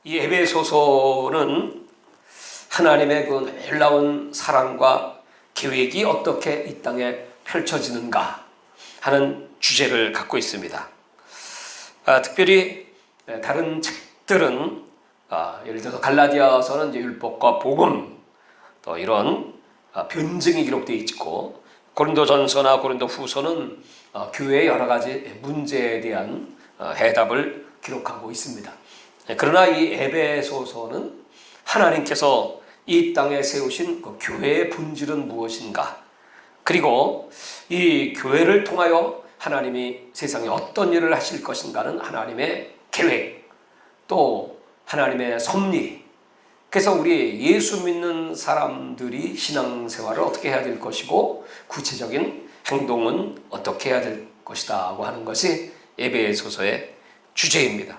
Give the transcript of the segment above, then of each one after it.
이 에베소서는 하나님의 그 놀라운 사랑과 계획이 어떻게 이 땅에 펼쳐지는가 하는 주제를 갖고 있습니다. 특별히 다른 책들은 예를 들어서 갈라디아서는 이제 율법과 복음 또 이런 변증이 기록되어 있고, 고린도전서나 고린도후서는 교회의 여러 가지 문제에 대한 해답을 기록하고 있습니다. 그러나 이 에베소서는 하나님께서 이 땅에 세우신 그 교회의 본질은 무엇인가, 그리고 이 교회를 통하여 하나님이 세상에 어떤 일을 하실 것인가는 하나님의 계획, 또 하나님의 섭리, 그래서 우리 예수 믿는 사람들이 신앙생활을 어떻게 해야 될 것이고 구체적인 행동은 어떻게 해야 될 것이다 하고 하는 것이 에베소서의 주제입니다.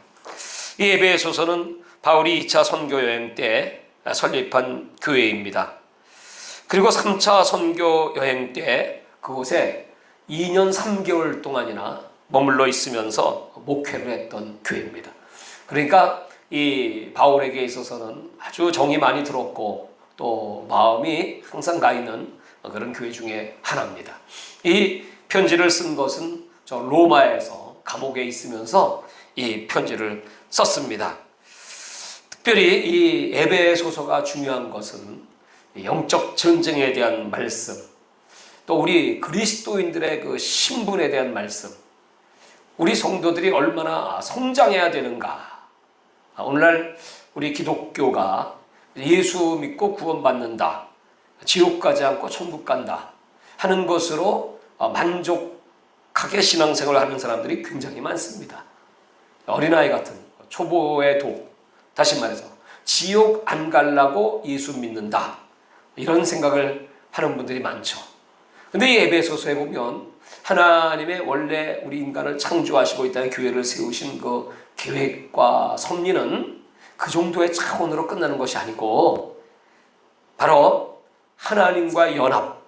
이 에베소서는 바울이 2차 선교 여행 때 설립한 교회입니다. 그리고 3차 선교 여행 때 그곳에 2년 3개월 동안이나 머물러 있으면서 목회를 했던 교회입니다. 그러니까 이 바울에게 있어서는 아주 정이 많이 들었고 또 마음이 항상 가 있는 그런 교회 중에 하나입니다. 이 편지를 쓴 것은 저 로마에서 감옥에 있으면서 이 편지를 썼습니다. 특별히 이 에베소서가 중요한 것은 영적 전쟁에 대한 말씀, 또 우리 그리스도인들의 그 신분에 대한 말씀, 우리 성도들이 얼마나 성장해야 되는가. 오늘날 우리 기독교가 예수 믿고 구원받는다, 지옥 가지 않고 천국 간다 하는 것으로 만족하게 신앙생활을 하는 사람들이 굉장히 많습니다. 어린아이 같은 초보의 독, 다시 말해서 지옥 안 가려고 예수 믿는다, 이런 생각을 하는 분들이 많죠. 근데 이 에베소서에 보면 하나님의 원래 우리 인간을 창조하시고 이 땅에 교회를 세우신 그 계획과 섭리는 그 정도의 차원으로 끝나는 것이 아니고 바로 하나님과의 연합,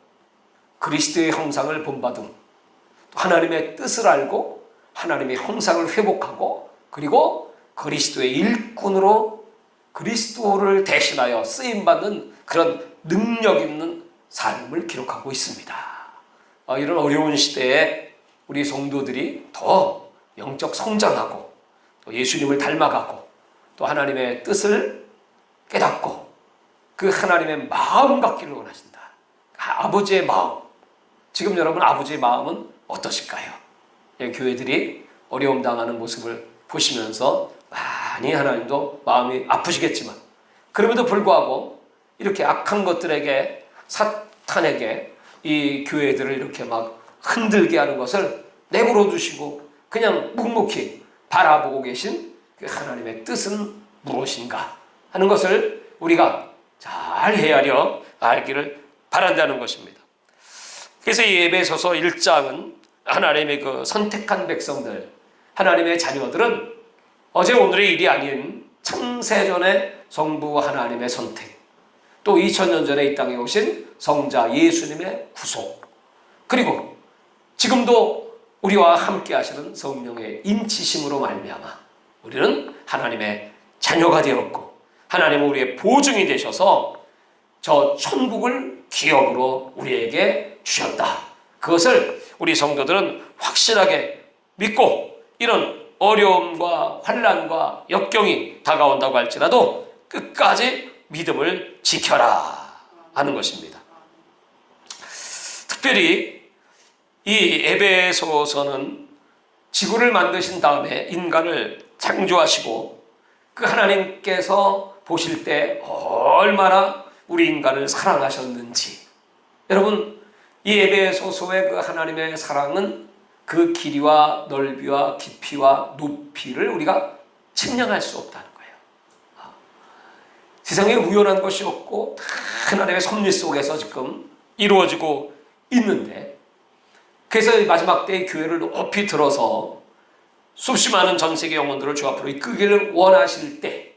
그리스도의 형상을 본받음, 또 하나님의 뜻을 알고 하나님의 형상을 회복하고, 그리고 그리스도의 일꾼으로 그리스도를 대신하여 쓰임받는 그런 능력 있는 삶을 기록하고 있습니다. 이런 어려운 시대에 우리 성도들이 더 영적 성장하고 또 예수님을 닮아가고 또 하나님의 뜻을 깨닫고 그 하나님의 마음 갖기를 원하신다. 아버지의 마음. 지금 여러분 아버지의 마음은 어떠실까요? 교회들이 어려움 당하는 모습을 보시면서 많이 하나님도 마음이 아프시겠지만, 그럼에도 불구하고 이렇게 악한 것들에게, 사탄에게 이 교회들을 이렇게 막 흔들게 하는 것을 내버려 두시고 그냥 묵묵히 바라보고 계신 그 하나님의 뜻은 무엇인가 하는 것을 우리가 잘 헤아려 알기를 바란다는 것입니다. 그래서 이 에베소서 1장은 하나님의 그 선택한 백성들, 하나님의 자녀들은 어제 오늘의 일이 아닌 창세전의 성부 하나님의 선택, 또 2000년 전에 이 땅에 오신 성자 예수님의 구속, 그리고 지금도 우리와 함께 하시는 성령의 인치심으로 말미암아 우리는 하나님의 자녀가 되었고 하나님은 우리의 보증이 되셔서 저 천국을 기업으로 우리에게 주셨다. 그것을 우리 성도들은 확실하게 믿고 이런 어려움과 환난과 역경이 다가온다고 할지라도 끝까지 믿음을 지켜라 하는 것입니다. 특별히 이 에베소서는 지구를 만드신 다음에 인간을 창조하시고 그 하나님께서 보실 때 얼마나 우리 인간을 사랑하셨는지, 여러분 이 에베소서의 그 하나님의 사랑은 그 길이와 넓이와 깊이와 높이를 우리가 측량할 수 없다는 거예요. 세상에 우연한 것이 없고 하나님의 섭리 속에서 지금 이루어지고 있는데, 그래서 마지막 때의 교회를 높이 들어서 수없이 많은 전 세계 영혼들을 주 앞으로 이끌기를 원하실 때,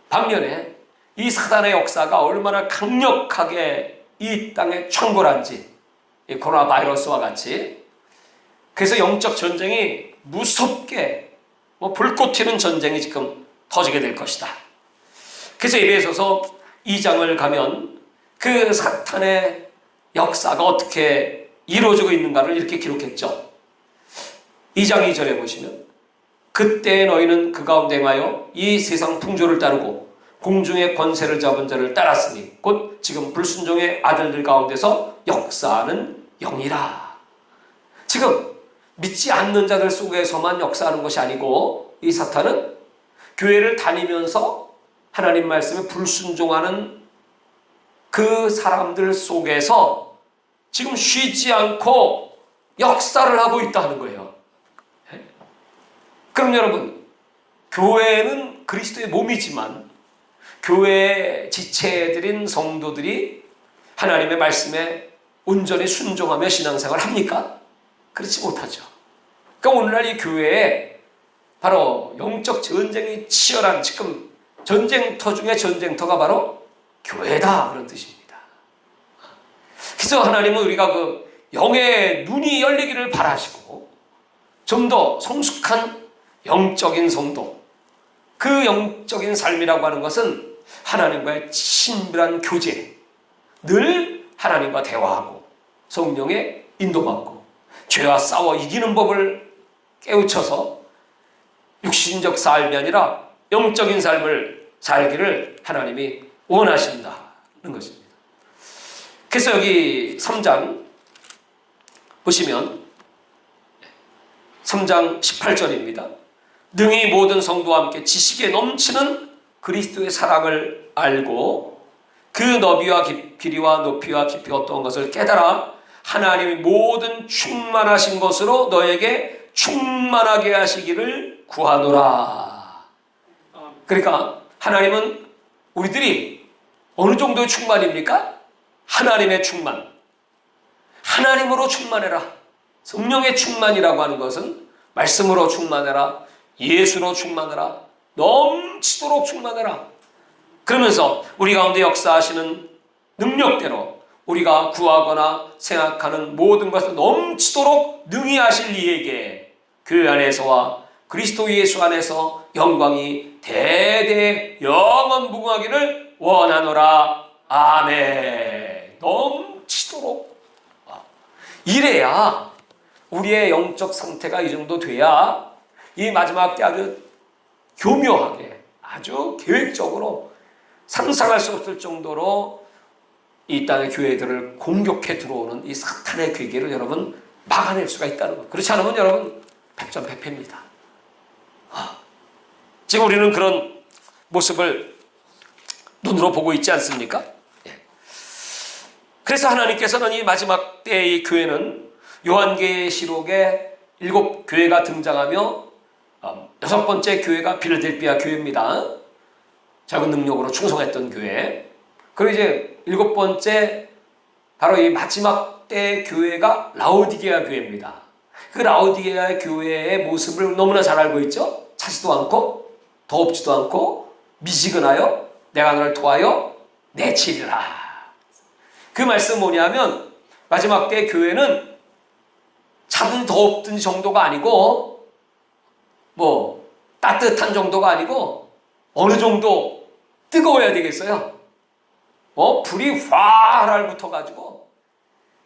반면에 이 사단의 역사가 얼마나 강력하게 이 땅에 창궐한지, 이 코로나 바이러스와 같이, 그래서 영적 전쟁이 무섭게 불꽃 튀는 전쟁이 지금 터지게 될 것이다. 그래서 에베소서 2장을 가면 그 사탄의 역사가 어떻게 이루어지고 있는가를 이렇게 기록했죠. 2장 2절에 보시면 그때 너희는 그 가운데 행하여 이 세상 풍조를 따르고 공중의 권세를 잡은 자를 따랐으니 곧 지금 불순종의 아들들 가운데서 역사하는 영이라. 지금 믿지 않는 자들 속에서만 역사하는 것이 아니고 이 사탄은 교회를 다니면서 하나님 말씀에 불순종하는 그 사람들 속에서 지금 쉬지 않고 역사를 하고 있다는 거예요. 그럼 여러분, 교회는 그리스도의 몸이지만 교회의 지체들인 성도들이 하나님의 말씀에 온전히 순종하며 신앙생활을 합니까? 그렇지 못하죠. 그러니까 오늘날 이 교회에 바로 영적 전쟁이 치열한 지금 전쟁터 중에 전쟁터가 바로 교회다, 그런 뜻입니다. 그래서 하나님은 우리가 그 영의 눈이 열리기를 바라시고 좀 더 성숙한 영적인 성도, 그 영적인 삶이라고 하는 것은 하나님과의 친밀한 교제, 늘 하나님과 대화하고 성령의 인도받고 죄와 싸워 이기는 법을 깨우쳐서 육신적 삶이 아니라 영적인 삶을 살기를 하나님이 원하신다는 것입니다. 그래서 여기 3장 보시면 3장 18절입니다. 능히 모든 성도와 함께 지식에 넘치는 그리스도의 사랑을 알고 그 너비와 길이와 높이와 깊이 어떤 것을 깨달아 하나님이 모든 충만하신 것으로 너에게 충만하게 하시기를 구하노라. 그러니까 하나님은 우리들이 어느 정도의 충만입니까? 하나님의 충만. 하나님으로 충만해라. 성령의 충만이라고 하는 것은 말씀으로 충만해라, 예수로 충만해라, 넘치도록 충만해라. 그러면서 우리 가운데 역사하시는 능력대로 우리가 구하거나 생각하는 모든 것을 넘치도록 능히 하실 이에게 그 안에서와 그리스도 예수 안에서 영광이 대대 영원무궁하기를 원하노라. 아멘. 넘치도록. 이래야 우리의 영적 상태가 이 정도 돼야 이 마지막 때 아주 교묘하게, 아주 계획적으로 상상할 수 없을 정도로 이 땅의 교회들을 공격해 들어오는 이 사탄의 괴계를 여러분 막아낼 수가 있다는 것. 그렇지 않으면 여러분 백전백패입니다. 지금 우리는 그런 모습을 눈으로 보고 있지 않습니까? 그래서 하나님께서는 이 마지막 때의 교회는 요한계시록에 7교회가 등장하며 6번째 교회가 빌라델피아 교회입니다. 작은 능력으로 충성했던 교회. 그리고 이제 7번째 바로 이 마지막 때 교회가 라오디게아 교회입니다. 그 라오디게아 교회의 모습을 너무나 잘 알고 있죠. 차지도 않고 더럽지도 않고 미지근하여 내가 너를 도하여 내치리라. 그 말씀 뭐냐면 마지막 때 교회는 차든 더웠든 정도가 아니고 뭐 따뜻한 정도가 아니고 어느 정도 뜨거워야 되겠어요. 불이 활활 붙어가지고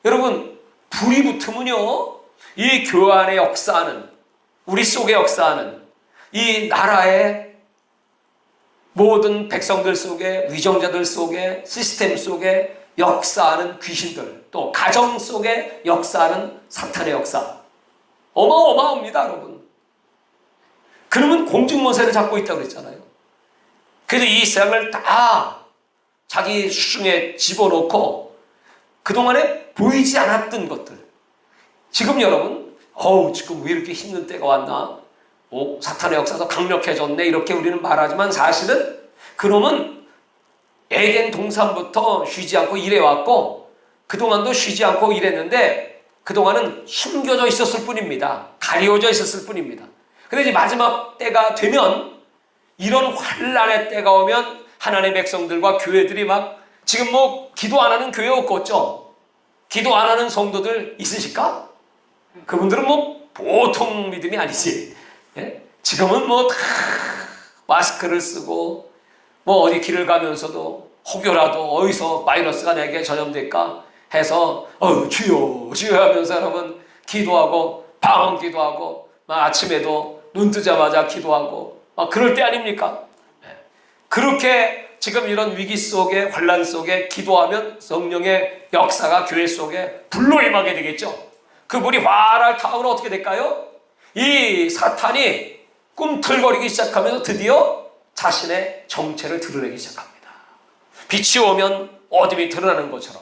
여러분 불이 붙으면요 이 교회 안에 역사하는 우리 속에 역사하는 이 나라의 모든 백성들 속에 위정자들 속에 시스템 속에 역사하는 귀신들 또 가정 속에 역사하는 사탄의 역사 어마어마합니다 여러분. 그러면 공중권세를 잡고 있다고 그랬잖아요. 그래서 이 세상을 다 자기 수중에 집어넣고 그동안에 보이지 않았던 것들 지금 여러분 지금 왜 이렇게 힘든 때가 왔나 사탄의 역사가 강력해졌네 이렇게 우리는 말하지만 사실은 그놈은 에덴 동산부터 쉬지 않고 일해왔고 그동안도 쉬지 않고 일했는데 그동안은 숨겨져 있었을 뿐입니다. 가려져 있었을 뿐입니다. 근데 이제 마지막 때가 되면 이런 환란의 때가 오면 하나님의 백성들과 교회들이 막 지금 뭐 기도 안 하는 교회 없겠죠? 기도 안 하는 성도들 있으실까? 그분들은 뭐 보통 믿음이 아니지. 예? 지금은 뭐 다 마스크를 쓰고 뭐 어디 길을 가면서도 혹여라도 어디서 바이러스가 내게 전염될까 해서 주여 주여 하면서 여러분 기도하고 방언 기도하고 막 아침에도 눈 뜨자마자 기도하고 막 그럴 때 아닙니까? 그렇게 지금 이런 위기 속에 환난 속에 기도하면 성령의 역사가 교회 속에 불로 임하게 되겠죠. 그 불이 활활 타오르면 어떻게 될까요? 이 사탄이 꿈틀거리기 시작하면서 드디어 자신의 정체를 드러내기 시작합니다. 빛이 오면 어둠이 드러나는 것처럼.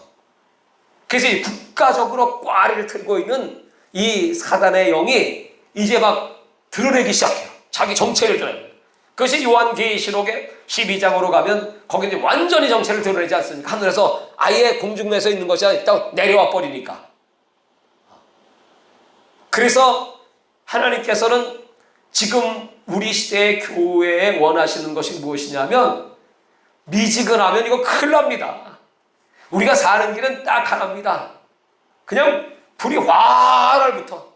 그래서 이 국가적으로 꽈리를 틀고 있는 이 사단의 영이 이제 막 드러내기 시작해요. 자기 정체를 드러냅니다. 그것이 요한계시록의 12장으로 가면 거기 이제 완전히 정체를 드러내지 않습니까? 하늘에서 아예 공중에서 있는 것이 일단 내려와 버리니까. 그래서 하나님께서는 지금 우리 시대의 교회에 원하시는 것이 무엇이냐면 미지근하면 이거 큰일 납니다. 우리가 사는 길은 딱 하나입니다. 그냥 불이 활활 붙어.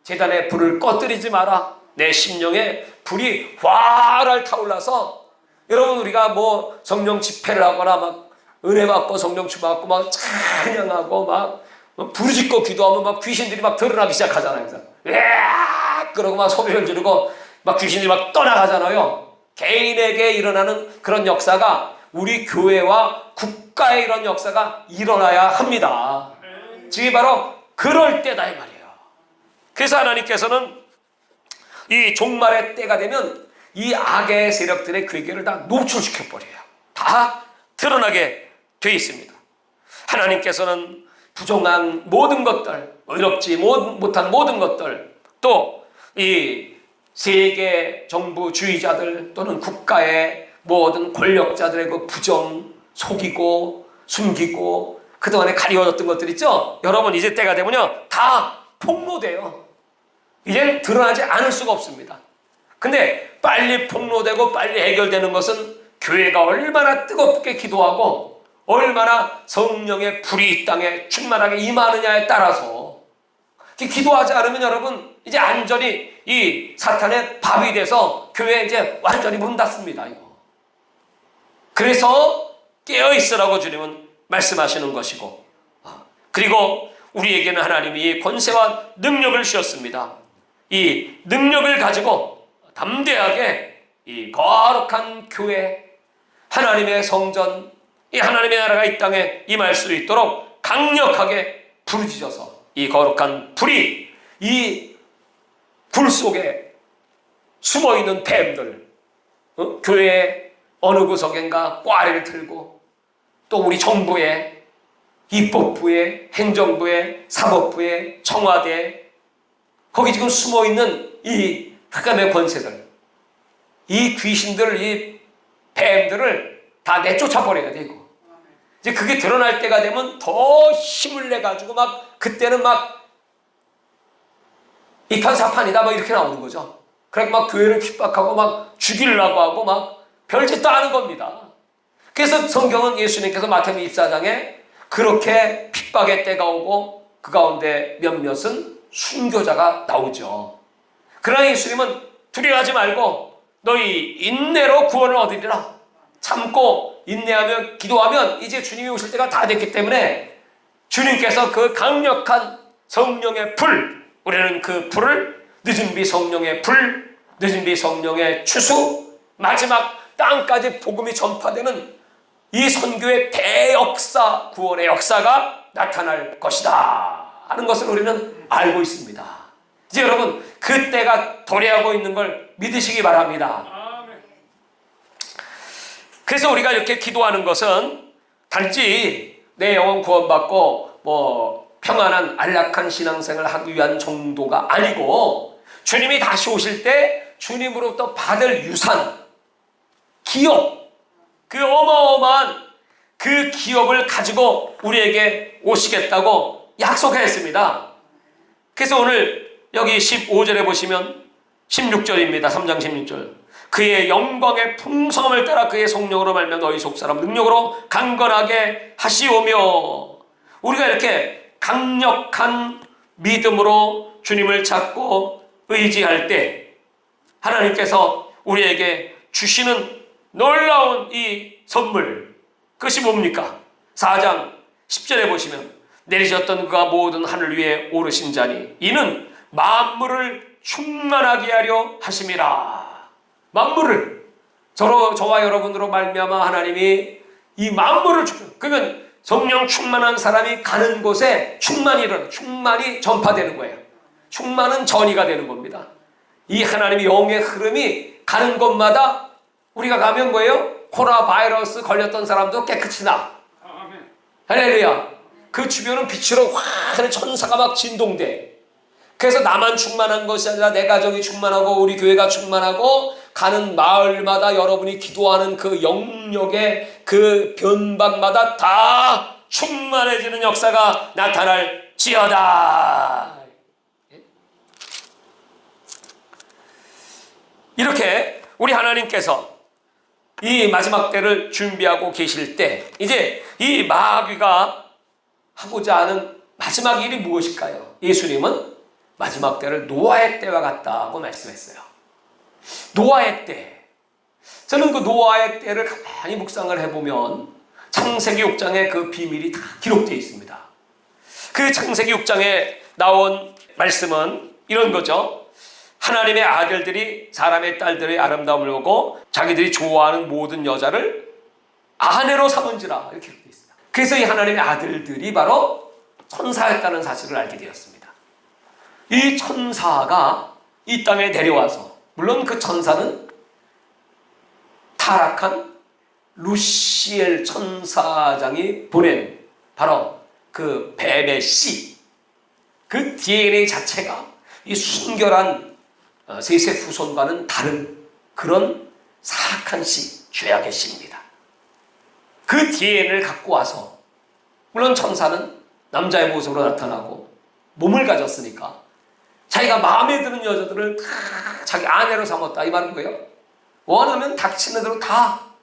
제단에 불을 꺼뜨리지 마라. 내 심령에 불이 활활 타올라서 여러분 우리가 뭐 성령 집회를 하거나 막 은혜 받고 성령 주받고 막 찬양하고 막 부르짖고 기도하면 막 귀신들이 막 드러나기 시작하잖아요. 그래서 그러고 막 소리를 지르고 막 귀신들이 막 떠나가잖아요. 개인에게 일어나는 그런 역사가 우리 교회와 국가에 이런 역사가 일어나야 합니다. 지금 바로 그럴 때다 이 말이에요. 그래서 하나님께서는 이 종말의 때가 되면 이 악의 세력들의 괴계를 다 노출시켜버려요. 다 드러나게 돼 있습니다. 하나님께서는 부정한 모든 것들, 의롭지 못한 모든 것들, 또 이 세계 정부주의자들 또는 국가의 모든 권력자들의 그 부정, 속이고 숨기고 그동안에 가리워졌던 것들 있죠? 여러분 이제 때가 되면요 다 폭로돼요. 이제는 드러나지 않을 수가 없습니다. 근데 빨리 폭로되고 빨리 해결되는 것은 교회가 얼마나 뜨겁게 기도하고 얼마나 성령의 불이 이 땅에 충만하게 임하느냐에 따라서 기도하지 않으면 여러분 이제 완전히 이 사탄의 밥이 돼서 교회 이제 완전히 문 닫습니다. 이거. 그래서 깨어있으라고 주님은 말씀하시는 것이고 그리고 우리에게는 하나님이 권세와 능력을 주셨습니다. 이 능력을 가지고 담대하게 이 거룩한 교회 하나님의 성전 이 하나님의 나라가 이 땅에 임할 수 있도록 강력하게 부르짖어서 이 거룩한 불이 이 불 속에 숨어있는 뱀들 교회의 어느 구석인가 꽈리를 틀고 또 우리 정부에 입법부에 행정부에 사법부에 청와대에 거기 지금 숨어있는 이 흑암의 권세들 이 귀신들 이 뱀들을 다 내쫓아버려야 돼 이거. 이제 그게 드러날 때가 되면 더 힘을 내가지고 막 그때는 막 이판사판이다 막 이렇게 나오는 거죠. 그러니까 막 교회를 핍박하고 막 죽이려고 하고 막 별짓도 하는 겁니다. 그래서 성경은 예수님께서 마태복음 24장에 그렇게 핍박의 때가 오고 그 가운데 몇몇은 순교자가 나오죠. 그러나 예수님은 두려워하지 말고 너희 인내로 구원을 얻으리라. 참고 인내하며 기도하면 이제 주님이 오실 때가 다 됐기 때문에 주님께서 그 강력한 성령의 불 우리는 그 불을 늦은 비 성령의 불 늦은 비 성령의 추수 마지막 땅까지 복음이 전파되는 이 선교의 대역사 구원의 역사가 나타날 것이다 하는 것을 우리는 알고 있습니다. 이제 여러분 그때가 도래하고 있는 걸 믿으시기 바랍니다. 그래서 우리가 이렇게 기도하는 것은 단지 내 영혼 구원받고 뭐 평안한 안락한 신앙생활을 하기 위한 정도가 아니고 주님이 다시 오실 때 주님으로부터 받을 유산, 기업, 그 어마어마한 그 기업을 가지고 우리에게 오시겠다고 약속했습니다. 그래서 오늘 여기 15절에 보시면 16절입니다. 3장 16절. 그의 영광의 풍성함을 따라 그의 성령으로 말며 너희 속사람 능력으로 강건하게 하시오며 우리가 이렇게 강력한 믿음으로 주님을 찾고 의지할 때 하나님께서 우리에게 주시는 놀라운 이 선물, 그것이 뭡니까? 4장 10절에 보시면 내리셨던 그가 모든 하늘 위에 오르신 자니 이는 만물을 충만하게 하려 하심이라. 만물을 저와 여러분으로 말미암아 하나님이 이 만물을 그러면 성령 충만한 사람이 가는 곳에 충만이 전파되는 거예요. 충만은 전이가 되는 겁니다. 이 하나님의 영의 흐름이 가는 곳마다 우리가 가면 뭐예요? 코로나 바이러스 걸렸던 사람도 깨끗이 나. 할렐루야. 그 주변은 빛으로 환한 천사가 막 진동돼. 그래서 나만 충만한 것이 아니라 내 가정이 충만하고 우리 교회가 충만하고 가는 마을마다 여러분이 기도하는 그 영역의 그 변방마다 다 충만해지는 역사가 나타날지어다. 이렇게 우리 하나님께서 이 마지막 때를 준비하고 계실 때 이제 이 마귀가 하고자 하는 마지막 일이 무엇일까요? 예수님은 마지막 때를 노아의 때와 같다고 말씀했어요. 노아의 때. 저는 그 노아의 때를 가만히 묵상을 해보면 창세기 6장에 그 비밀이 다 기록되어 있습니다. 그 창세기 6장에 나온 말씀은 이런 거죠. 하나님의 아들들이 사람의 딸들의 아름다움을 보고 자기들이 좋아하는 모든 여자를 아내로 삼은지라 이렇게 되어 있습니다. 그래서 이 하나님의 아들들이 바로 천사였다는 사실을 알게 되었습니다. 이 천사가 이 땅에 내려와서 물론 그 천사는 타락한 루시엘 천사장이 보낸 바로 그 뱀의 씨, 그 DNA 자체가 이 순결한 셋의 후손과는 다른 그런 사악한 씨, 죄악의 씨입니다. 그 DNA를 갖고 와서 물론 천사는 남자의 모습으로 나타나고 몸을 가졌으니까 자기가 마음에 드는 여자들을 다 자기 아내로 삼았다 이 말은 뭐예요? 원하면 닥치는 대로 다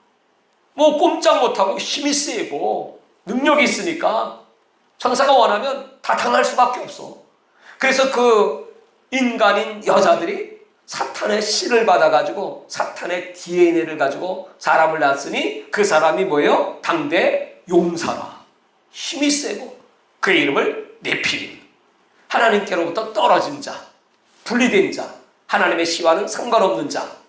뭐 꼼짝 못하고 힘이 세고 능력이 있으니까 천사가 원하면 다 당할 수밖에 없어. 그래서 그 인간인 여자들이 사탄의 씨를 받아가지고 사탄의 DNA를 가지고 사람을 낳았으니 그 사람이 뭐예요? 당대 용사라. 힘이 세고 그의 이름을 네필임. 하나님께로부터 떨어진 자, 분리된 자, 하나님의 씨와는 상관없는 자.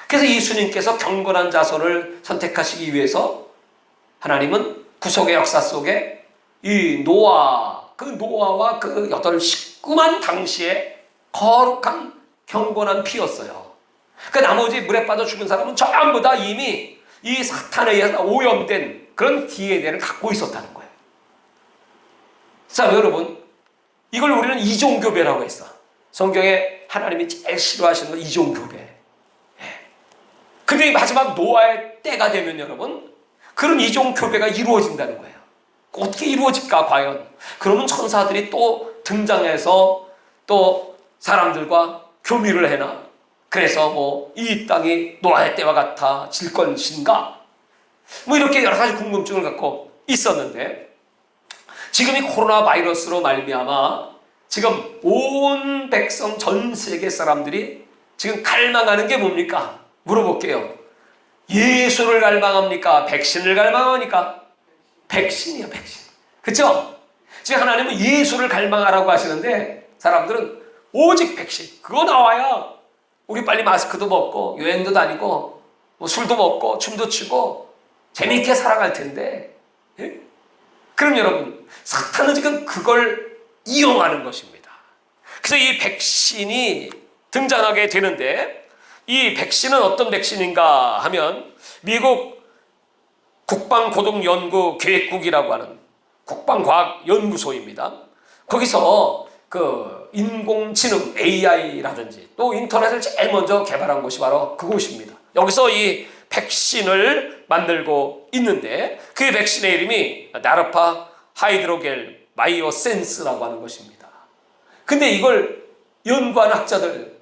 그래서 예수님께서 경건한 자손을 선택하시기 위해서 하나님은 구속의 역사 속에 이 노아와 그 8 식구만 당시에 거룩한 경건한 피였어요. 그 나머지 물에 빠져 죽은 사람은 전부 다 이미 이 사탄에 의해서 오염된 그런 DNA를 갖고 있었다는 거예요. 자, 여러분, 이걸 우리는 이종교배라고 했어. 성경에 하나님이 제일 싫어하시는 건 이종교배. 근데 마지막 노아의 때가 되면 여러분, 그런 이종교배가 이루어진다는 거예요. 어떻게 이루어질까 과연? 그러면 천사들이 또 등장해서 또 사람들과 교미를 해나? 그래서 뭐 이 땅이 노아의 때와 같아질 것인가? 뭐 이렇게 여러 가지 궁금증을 갖고 있었는데 지금 이 코로나 바이러스로 말미암아 지금 온 백성 전 세계 사람들이 지금 갈망하는 게 뭡니까? 물어볼게요. 예수를 갈망합니까? 백신을 갈망합니까? 백신이야, 백신. 그렇죠? 지금 하나님은 예수를 갈망하라고 하시는데 사람들은 오직 백신. 그거 나와야 우리 빨리 마스크도 벗고 여행도 다니고 뭐 술도 먹고 춤도 추고 재미있게 살아갈 텐데. 예? 그럼 여러분, 사탄은 지금 그걸 이용하는 것입니다. 그래서 이 백신이 등장하게 되는데 이 백신은 어떤 백신인가 하면 미국 국방고등연구계획국이라고 하는 국방과학연구소입니다. 거기서 그 인공지능 AI라든지 또 인터넷을 제일 먼저 개발한 곳이 바로 그곳입니다. 여기서 이 백신을 만들고 있는데 그 백신의 이름이 나르파 하이드로겔 바이오센스라고 하는 것입니다. 근데 이걸 연구한 학자들,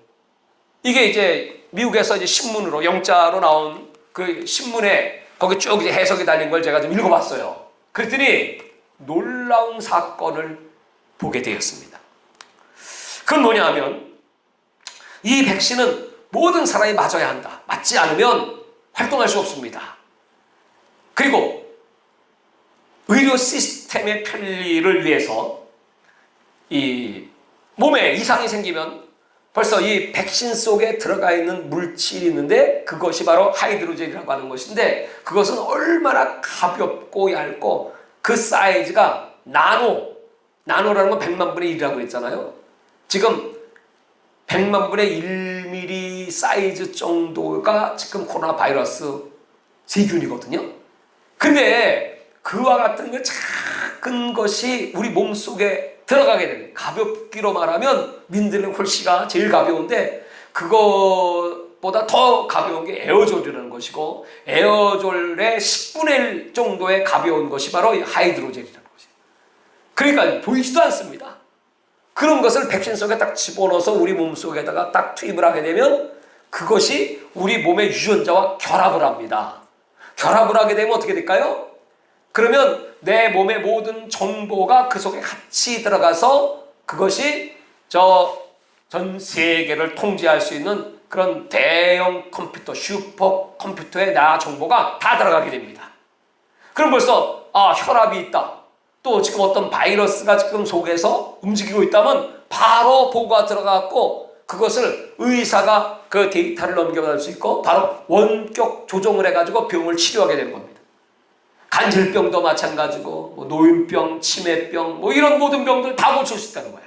이게 이제 미국에서 이제 신문으로 영자로 나온 그 신문에 거기 쭉 이제 해석이 달린 걸 제가 좀 읽어봤어요. 그랬더니 놀라운 사건을 보게 되었습니다. 그건 뭐냐 하면 이 백신은 모든 사람이 맞아야 한다. 맞지 않으면 활동할 수 없습니다. 그리고 의료 시스템의 편리를 위해서 이 몸에 이상이 생기면 벌써 이 백신 속에 들어가 있는 물질이 있는데 그것이 바로 하이드로젤이라고 하는 것인데 그것은 얼마나 가볍고 얇고 그 사이즈가 나노라는 건 100만 분의 1이라고 했잖아요. 지금 100만 분의 1mm 사이즈 정도가 지금 코로나 바이러스 세균이거든요. 근데 그와 같은 그 작은 것이 우리 몸속에 들어가게 되는, 가볍기로 말하면 민들레 홀씨가 제일 가벼운데 그것보다 더 가벼운 게 에어졸이라는 것이고 에어졸의 10분의 1 정도의 가벼운 것이 바로 하이드로젤이라는 것이에요. 그러니까 보이지도 않습니다. 그런 것을 백신 속에 딱 집어넣어서 우리 몸속에다가 딱 투입을 하게 되면 그것이 우리 몸의 유전자와 결합을 합니다. 결합을 하게 되면 어떻게 될까요? 그러면 내 몸의 모든 정보가 그 속에 같이 들어가서 그것이 전 세계를 통제할 수 있는 그런 대형 컴퓨터, 슈퍼 컴퓨터에 나 정보가 다 들어가게 됩니다. 그럼 벌써 혈압이 있다. 또 지금 어떤 바이러스가 지금 속에서 움직이고 있다면 바로 보고가 들어가고 그것을 의사가 그 데이터를 넘겨받을 수 있고 바로 원격 조정을 해가지고 병을 치료하게 되는 겁니다. 간질병도 마찬가지고 노인병, 치매병 이런 모든 병들 다 고칠 수 있다는 거야.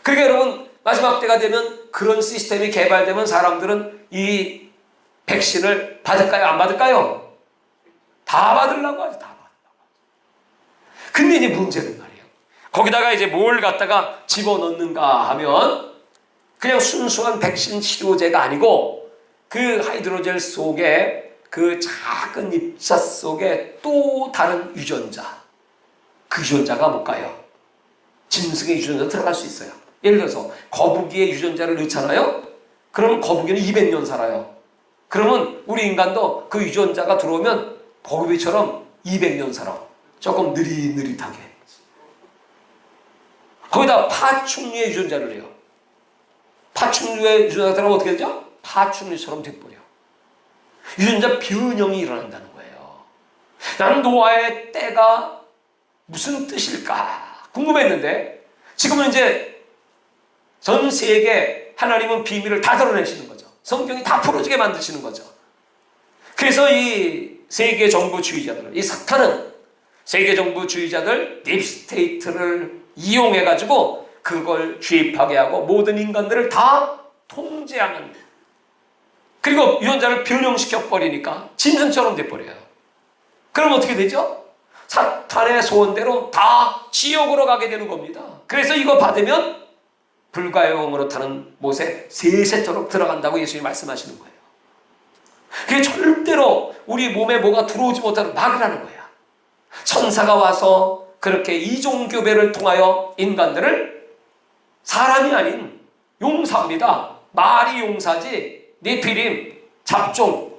그러니까 여러분 마지막 때가 되면 그런 시스템이 개발되면 사람들은 이 백신을 받을까요? 안 받을까요? 다 받으려고 하지. 다 받으려고. 근데 이제 문제는 말이에요. 거기다가 이제 뭘 갖다가 집어넣는가 하면 그냥 순수한 백신 치료제가 아니고 그 하이드로젤 속에 그 작은 입자 속에 또 다른 유전자, 그 유전자가 뭘까요? 짐승의 유전자 들어갈 수 있어요. 예를 들어서 거북이의 유전자를 넣잖아요. 그러면 거북이는 200년 살아요. 그러면 우리 인간도 그 유전자가 들어오면 거북이처럼 200년 살아. 조금 느릿느릿하게. 거기다 파충류의 유전자를 내요. 파충류의 유전자가 들어가면 어떻게 되죠? 파충류처럼 돼버려. 유전자 변형이 일어난다는 거예요. 나는 노아의 때가 무슨 뜻일까 궁금했는데 지금은 이제 전 세계 하나님은 비밀을 다 드러내시는 거죠. 성경이 다 풀어지게 만드시는 거죠. 그래서 이 세계 정부주의자들, 이 사탄은 세계 정부주의자들 딥스테이트를 이용해가지고 그걸 주입하게 하고 모든 인간들을 다 통제하는, 그리고 유전자를 변형시켜 버리니까 짐승처럼 돼버려요. 그럼 어떻게 되죠? 사탄의 소원대로 다 지옥으로 가게 되는 겁니다. 그래서 이거 받으면 불가용으로 타는 못에 세세토록 들어간다고 예수님이 말씀하시는 거예요. 그게 절대로 우리 몸에 뭐가 들어오지 못하는 막이라는 거야. 천사가 와서 그렇게 이종교배를 통하여 인간들을 사람이 아닌 용사입니다. 말이 용사지 네피림, 잡종,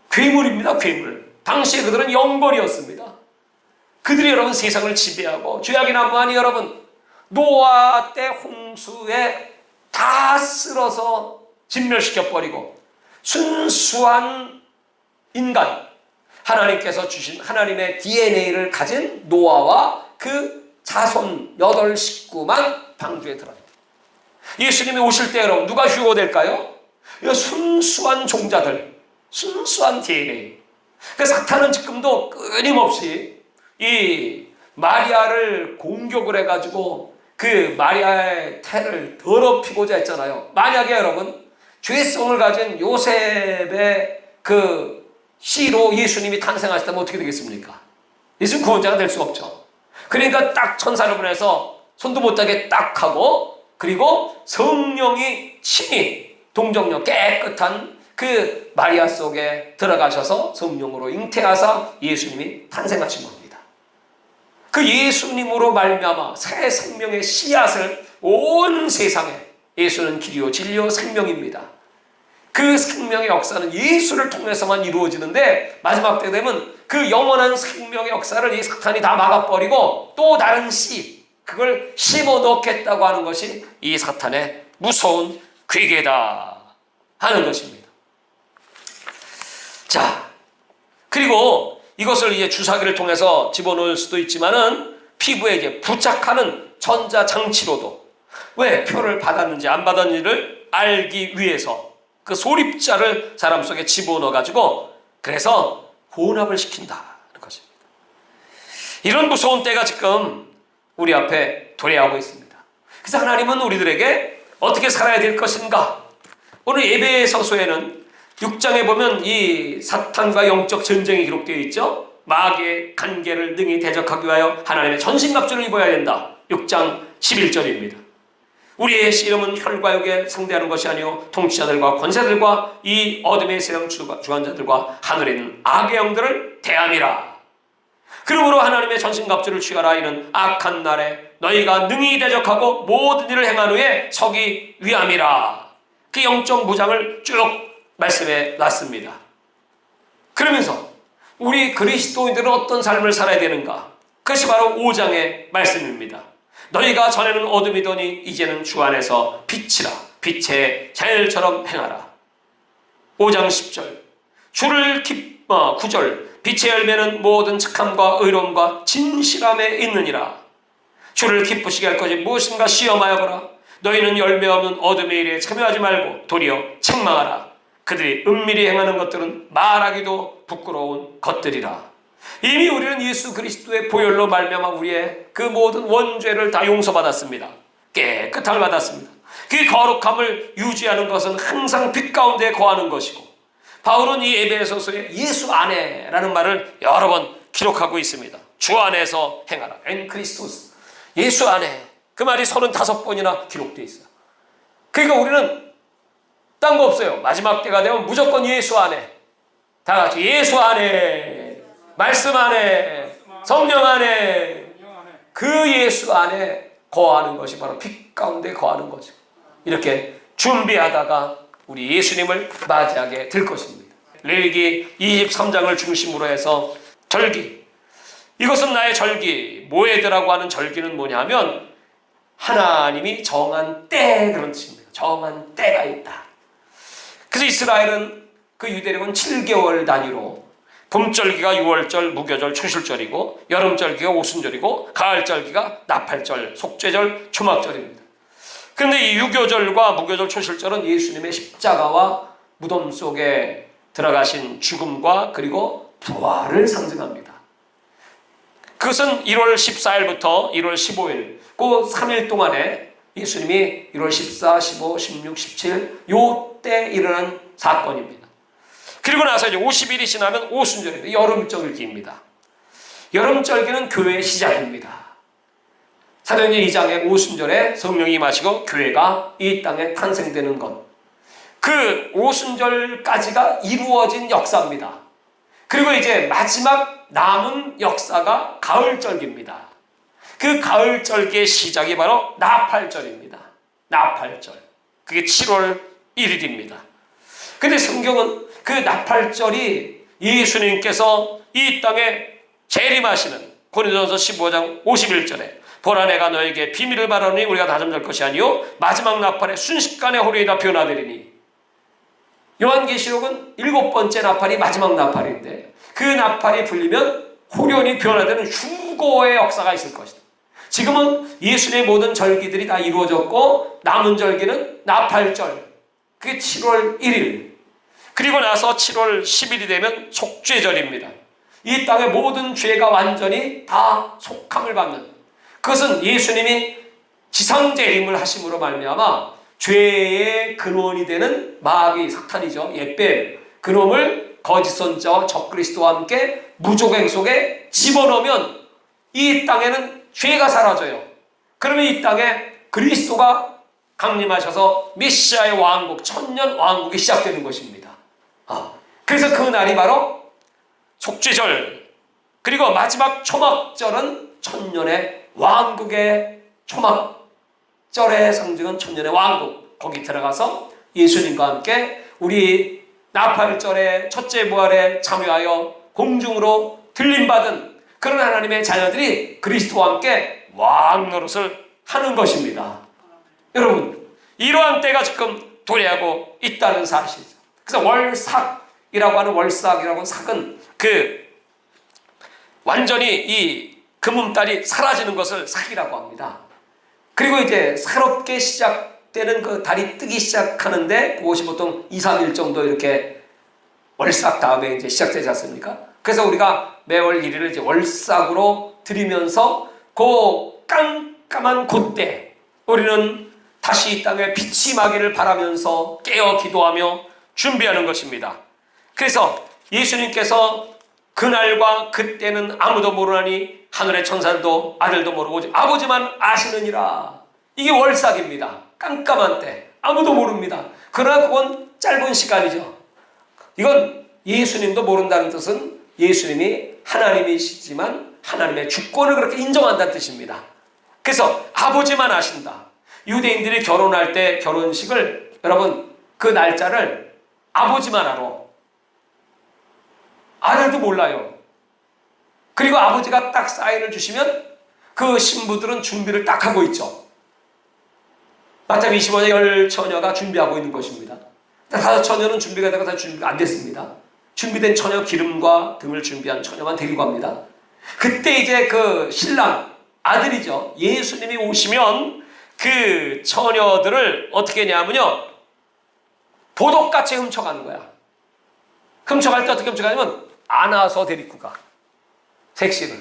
괴물입니다. 괴물. 당시에 그들은 영벌이었습니다. 그들이 여러분 세상을 지배하고 죄악이 난무하니 여러분 노아 때 홍수에 다 쓸어서 진멸시켜버리고 순수한 인간, 하나님께서 주신 하나님의 DNA를 가진 노아와 그 자손 8식구만 방주에 들어갑니다. 예수님이 오실 때 여러분 누가 휴거될까요? 순수한 종자들, 순수한 DNA. 그 사탄은 지금도 끊임없이 이 마리아를 공격을 해가지고 그 마리아의 태를 더럽히고자 했잖아요. 만약에 여러분 죄성을 가진 요셉의 그 씨로 예수님이 탄생하셨다면 어떻게 되겠습니까? 예수님 구원자가 될 수 없죠. 그러니까 딱 천사를 보내서 손도 못 대게 딱 하고 그리고 성령이 친히 동정녀 깨끗한 그 마리아 속에 들어가셔서 성령으로 잉태하사 예수님이 탄생하신 겁니다. 그 예수님으로 말미암아 새 생명의 씨앗을 온 세상에, 예수는 길이요 진리요 생명입니다. 그 생명의 역사는 예수를 통해서만 이루어지는데 마지막 때 되면 그 영원한 생명의 역사를 이 사탄이 다 막아버리고 또 다른 씨, 그걸 심어 넣겠다고 하는 것이 이 사탄의 무서운 괴계다 하는 것입니다. 자, 그리고 이것을 이제 주사기를 통해서 집어넣을 수도 있지만은 피부에 이제 부착하는 전자장치로도 왜 표를 받았는지 안 받았는지를 알기 위해서 그 소립자를 사람 속에 집어넣어가지고 그래서 혼합을 시킨다는 것입니다. 이런 무서운 때가 지금 우리 앞에 도래하고 있습니다. 그래서 하나님은 우리들에게 어떻게 살아야 될 것인가? 오늘 예배서서에는 6장에 보면 이 사탄과 영적 전쟁이 기록되어 있죠. 마귀의 간계를 능히 대적하기 위하여 하나님의 전신갑주를 입어야 된다. 6장 11절입니다. 우리의 씨름은 혈과 육에 상대하는 것이 아니요 통치자들과 권세들과 이 어둠의 세상 주관자들과 하늘에 있는 악의 영들을 대함이라. 그러므로 하나님의 전신갑주를 취하라. 이는 악한 날에 너희가 능히 대적하고 모든 일을 행한 후에 서기 위함이라. 그 영적 무장을 쭉 말씀해 놨습니다. 그러면서 우리 그리스도인들은 어떤 삶을 살아야 되는가? 그것이 바로 5장의 말씀입니다. 너희가 전에는 어둠이더니 이제는 주 안에서 빛이라. 빛의 자연처럼 행하라. 5장 10절 9절 빛의 열매는 모든 착함과 의로움과 진실함에 있느니라. 주를 기쁘시게 할 것이 무엇인가 시험하여 보라. 너희는 열매 없는 어둠의 일에 참여하지 말고 도리어 책망하라. 그들이 은밀히 행하는 것들은 말하기도 부끄러운 것들이라. 이미 우리는 예수 그리스도의 보혈로 말미암아 우리의 그 모든 원죄를 다 용서받았습니다. 깨끗함을 받았습니다. 그 거룩함을 유지하는 것은 항상 빛 가운데 거하는 것이고, 바울은 이 에베소서에 예수 안에라는 말을 여러 번 기록하고 있습니다. 주 안에서 행하라. 엔 크리스토스. 예수 안에. 그 말이 35번이나 기록되어 있어요. 그러니까 우리는 딴 거 없어요. 마지막 때가 되면 무조건 예수 안에. 다 같이 예수 안에, 말씀 안에, 성령 안에, 그 예수 안에 거하는 것이 바로 빛 가운데 거하는 거죠. 이렇게 준비하다가 우리 예수님을 맞이하게 될 것입니다. 레위기 23장을 중심으로 해서 절기, 이것은 나의 절기, 모에드라고 하는 절기는 뭐냐면 하나님이 정한 때, 그런 뜻입니다. 정한 때가 있다. 그래서 이스라엘은 그 유대력은 7개월 단위로 봄절기가 6월절, 무교절, 초실절이고, 여름절기가 오순절이고, 가을절기가 나팔절, 속죄절, 초막절입니다. 그런데 이 유교절과 무교절, 초실절은 예수님의 십자가와 무덤 속에 들어가신 죽음과 그리고 부활을 상징합니다. 그것은 1월 14일부터 1월 15일, 그 3일 동안에 예수님이 1월 14, 15, 16, 17 요때 일어난 사건입니다. 그리고 나서 이제 50일이 지나면 오순절입니다. 여름절기입니다. 여름절기는 교회의 시작입니다. 사도행전 2장의 오순절에 성령이 임하시고 교회가 이 땅에 탄생되는 것, 그 오순절까지가 이루어진 역사입니다. 그리고 이제 마지막 남은 역사가 가을절기입니다. 그 가을절기의 시작이 바로 나팔절입니다. 나팔절. 그게 7월 1일입니다. 근데 성경은 그 나팔절이 예수님께서 이 땅에 재림하시는 고린도전서 15장 51절에 보라 내가 너에게 비밀을 말하노니 우리가 다 잠잘 것이 아니요 마지막 나팔에 순식간에 호련이다 변화되리니. 요한계시록은 7번째 나팔이 마지막 나팔인데 그 나팔이 불리면 호련이 변화되는 휴거의 역사가 있을 것이다. 지금은 예수님의 모든 절기들이 다 이루어졌고 남은 절기는 나팔절, 그게 7월 1일. 그리고 나서 7월 10일이 되면 속죄절입니다. 이 땅의 모든 죄가 완전히 다 속함을 받는, 그것은 예수님이 지상재림을 하심으로 말미암아 죄의 근원이 되는 마귀 사탄이죠. 옛뱀, 그놈을 거짓 선자와 적그리스도와 함께 무조갱 속에 집어넣으면 이 땅에는 죄가 사라져요. 그러면 이 땅에 그리스도가 강림하셔서 메시아의 왕국, 천년 왕국이 시작되는 것입니다. 그래서 그 날이 바로 속죄절, 그리고 마지막 초막절은 천년의 왕국의 초막절의 상징은 천년의 왕국. 거기 들어가서 예수님과 함께 우리 나팔절의 첫째 부활에 참여하여 공중으로 들림받은 그런 하나님의 자녀들이 그리스도와 함께 왕노릇을 하는 것입니다. 여러분, 이러한 때가 지금 도래하고 있다는 사실이죠. 그래서 월삭, 하는 월삭이라고 삭은 완전히 이 금음달이 사라지는 것을 삭이라고 합니다. 그리고 이제 새롭게 시작되는 그 달이 뜨기 시작하는데 그것이 보통 2, 3일 정도 이렇게 월삭 다음에 이제 시작되지 않습니까? 그래서 우리가 매월 1일을 이제 월삭으로 드리면서 그 깜깜한 그때 우리는 다시 이 땅에 빛이 임하기를 바라면서 깨어 기도하며 준비하는 것입니다. 그래서 예수님께서 그날과 그때는 아무도 모르나니 하늘의 천사들도 아들도 모르고 오직 아버지만 아시느니라. 이게 월삭입니다. 깜깜한 때 아무도 모릅니다. 그러나 그건 짧은 시간이죠. 이건 예수님도 모른다는 뜻은 예수님이 하나님이시지만 하나님의 주권을 그렇게 인정한다는 뜻입니다. 그래서 아버지만 아신다. 유대인들이 결혼할 때 결혼식을 여러분 그 날짜를 아버지만 알아. 아들도 몰라요. 그리고 아버지가 딱 사인을 주시면 그 신부들은 준비를 딱 하고 있죠. 마태복음 25장 10처녀가 준비하고 있는 것입니다. 5처녀는 준비가 되고 다 준비가 안 됐습니다. 준비된 처녀 기름과 등을 준비한 처녀만 데리고 갑니다. 그때 이제 그 신랑 아들이죠. 예수님이 오시면 그 처녀들을 어떻게 했냐면요. 도둑같이 훔쳐가는 거야. 훔쳐갈 때 어떻게 훔쳐가냐면 안아서 데리고 가. 색시를.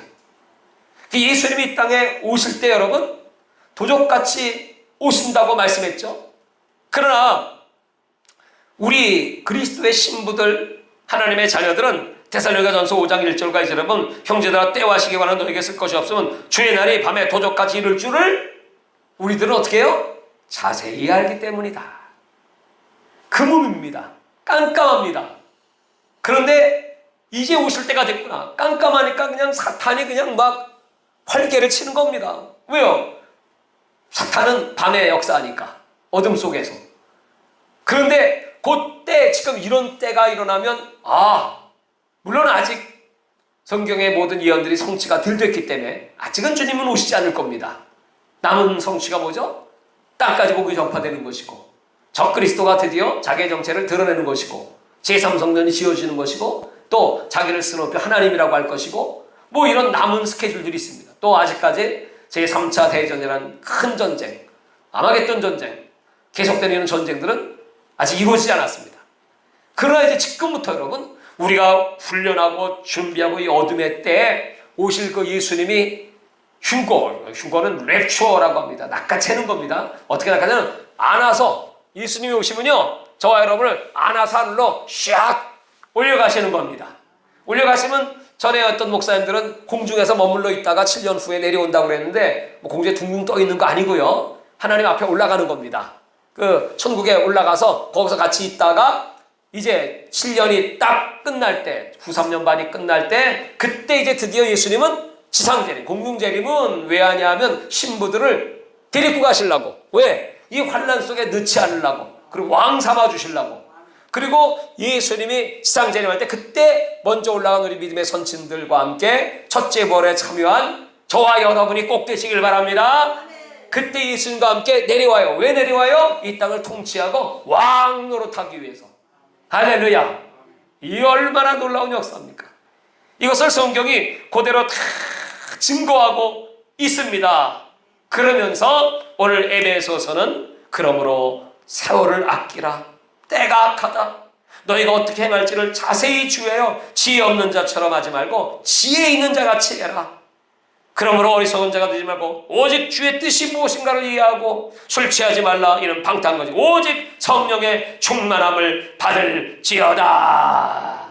예수님이 이 땅에 오실 때 여러분 도적같이 오신다고 말씀했죠. 그러나 우리 그리스도의 신부들 하나님의 자녀들은 데살로니가전서 5장 1절과 2절 여러분 형제들아 때와 시기에 관한 너에게 쓸 것이 없으면 주의 날이 밤에 도적같이 이를 줄을 우리들은 어떻게 해요? 자세히 알기 때문이다. 금음입니다. 깜깜합니다. 그런데 이제 오실 때가 됐구나. 깜깜하니까 그냥 사탄이 그냥 막 활개를 치는 겁니다. 왜요? 사탄은 밤에 역사하니까 어둠 속에서. 그런데 그때 지금 이런 때가 일어나면 물론 아직 성경의 모든 예언들이 성취가 덜 됐기 때문에 아직은 주님은 오시지 않을 겁니다. 남은 성취가 뭐죠? 땅까지 복음이 전파되는 것이고 적그리스도가 드디어 자기의 정체를 드러내는 것이고 제3성전이 지어지는 것이고 또 자기를 쓰놓고 하나님이라고 할 것이고 뭐 이런 남은 스케줄들이 있습니다. 또 아직까지 제3차 대전이라는 큰 전쟁, 아마겟돈 전쟁, 계속되는 전쟁들은 아직 이루어지지 않았습니다. 그러나 이제 지금부터 여러분 우리가 훈련하고 준비하고 이 어둠의 때에 오실 그 예수님이 휴거는 랩추어라고 합니다. 낚아채는 겁니다. 어떻게 낚아채냐면 안아서 예수님이 오시면요 저와 여러분을 안아서 하늘로 샥 올려가시는 겁니다. 올려가시면 전에 어떤 목사님들은 공중에서 머물러 있다가 7년 후에 내려온다고 그랬는데 뭐 공중에 둥둥 떠 있는 거 아니고요. 하나님 앞에 올라가는 겁니다. 그 천국에 올라가서 거기서 같이 있다가 이제 7년이 딱 끝날 때 93년 반이 끝날 때 그때 이제 드디어 예수님은 지상재림 공중재림은 왜 하냐면 신부들을 데리고 가시려고. 왜? 이 환난 속에 넣지 않으려고. 그리고 왕 삼아 주시려고. 그리고 예수님이 지상재림할 때 그때 먼저 올라간 우리 믿음의 선친들과 함께 첫째 벌에 참여한 저와 여러분이 꼭 되시길 바랍니다. 그때 예수님과 함께 내려와요. 왜 내려와요? 이 땅을 통치하고 왕 노릇하기 위해서. 할렐루야. 이 얼마나 놀라운 역사입니까? 이것을 성경이 그대로 다 증거하고 있습니다. 그러면서 오늘 에베소서는 그러므로 세월을 아끼라. 때가 악하다. 너희가 어떻게 행할지를 자세히 주의하여 지혜 없는 자처럼 하지 말고 지혜 있는 자같이 해라. 그러므로 어리석은 자가 되지 말고 오직 주의 뜻이 무엇인가를 이해하고 술 취하지 말라. 이는 방탕거지. 오직 성령의 충만함을 받을지어다.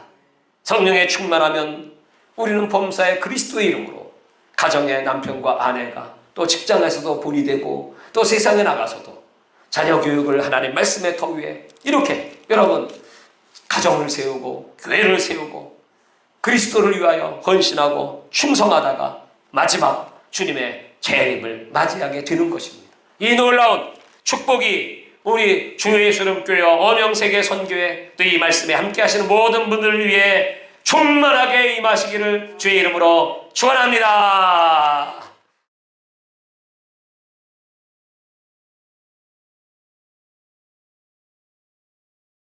성령의 충만하면 우리는 범사에 그리스도의 이름으로 가정의 남편과 아내가 또 직장에서도 본이 되고 또 세상에 나가서도 자녀 교육을 하나님 말씀의 터 위에 이렇게 여러분 가정을 세우고 교회를 세우고 그리스도를 위하여 헌신하고 충성하다가 마지막 주님의 재림을 맞이하게 되는 것입니다. 이 놀라운 축복이 우리 주 예수 이름 교회와 언영세계 선교회 또 이 말씀에 함께 하시는 모든 분들을 위해 충만하게 임하시기를 주의 이름으로 축원합니다.